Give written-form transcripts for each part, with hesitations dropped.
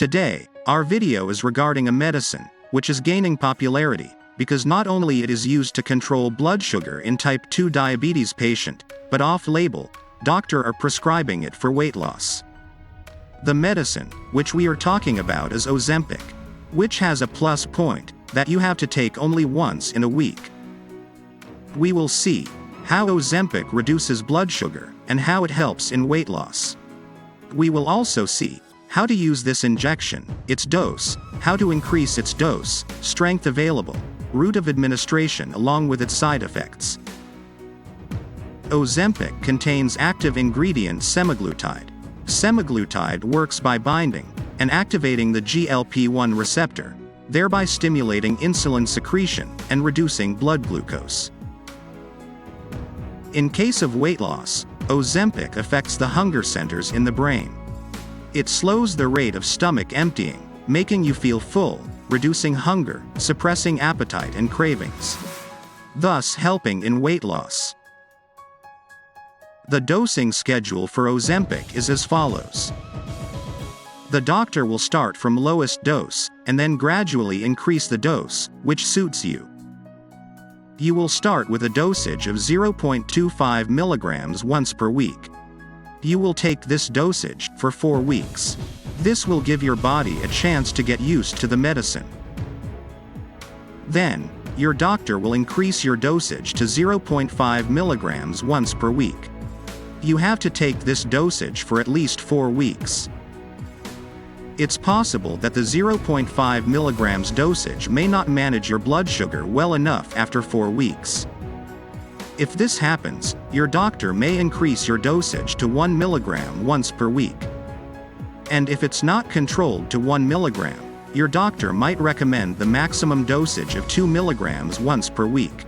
Today, our video is regarding a medicine, which is gaining popularity, because not only it is used to control blood sugar in type 2 diabetes patient, but off-label, doctor are prescribing it for weight loss. The medicine, which we are talking about is Ozempic, which has a plus point, that you have to take only once in a week. We will see how Ozempic reduces blood sugar, and how it helps in weight loss. We will also see how to use this injection, its dose, how to increase its dose, strength available, route of administration along with its side effects. Ozempic contains active ingredient semaglutide. Semaglutide works by binding and activating the GLP-1 receptor, thereby stimulating insulin secretion and reducing blood glucose. In case of weight loss, Ozempic affects the hunger centers in the brain. It slows the rate of stomach emptying, making you feel full, reducing hunger, suppressing appetite and cravings, thus helping in weight loss. The dosing schedule for Ozempic is as follows. The doctor will start from lowest dose, and then gradually increase the dose, which suits you. You will start with a dosage of 0.25 mg once per week. You will take this dosage for 4 weeks. This will give your body a chance to get used to the medicine. Then, your doctor will increase your dosage to 0.5 mg once per week. You have to take this dosage for at least 4 weeks. It's possible that the 0.5 mg dosage may not manage your blood sugar well enough after 4 weeks. If this happens, your doctor may increase your dosage to 1 mg once per week. And if it's not controlled to 1 mg, your doctor might recommend the maximum dosage of 2 mg once per week.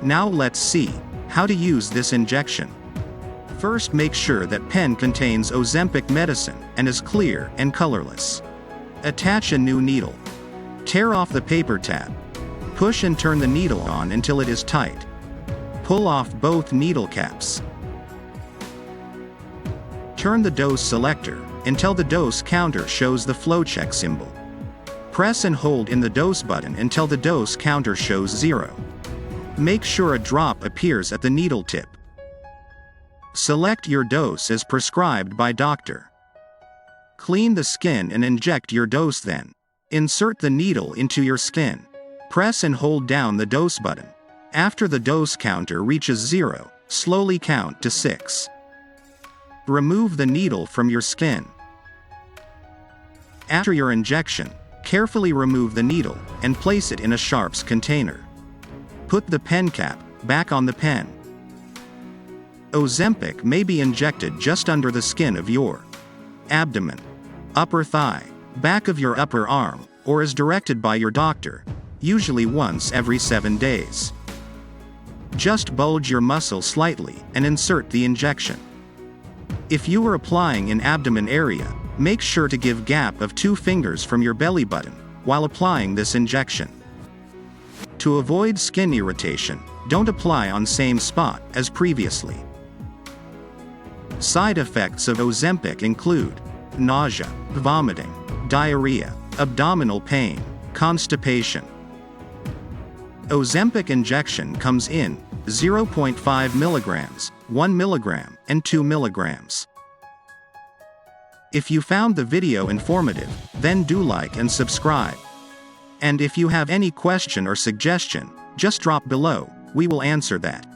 Now let's see how to use this injection. First, make sure that pen contains Ozempic medicine and is clear and colorless. Attach a new needle. Tear off the paper tab. Push and turn the needle on until it is tight. Pull off both needle caps. Turn the dose selector until the dose counter shows the flow check symbol. Press and hold in the dose button until the dose counter shows 0. Make sure a drop appears at the needle tip. Select your dose as prescribed by doctor. Clean the skin and inject your dose then. Insert the needle into your skin. Press and hold down the dose button. After the dose counter reaches 0, slowly count to 6. Remove the needle from your skin. After your injection, carefully remove the needle and place it in a sharps container. Put the pen cap back on the pen. Ozempic may be injected just under the skin of your abdomen, upper thigh, back of your upper arm, or as directed by your doctor, usually once every 7 days. Just bulge your muscle slightly and insert the injection. If you are applying in abdomen area, make sure to give gap of 2 fingers from your belly button while applying this injection. To avoid skin irritation, don't apply on same spot as previously. Side effects of Ozempic include nausea, vomiting, diarrhea, abdominal pain, constipation. Ozempic injection comes in 0.5 mg, 1 mg, and 2 mg. If you found the video informative, then do like and subscribe. And if you have any question or suggestion, just drop below, we will answer that.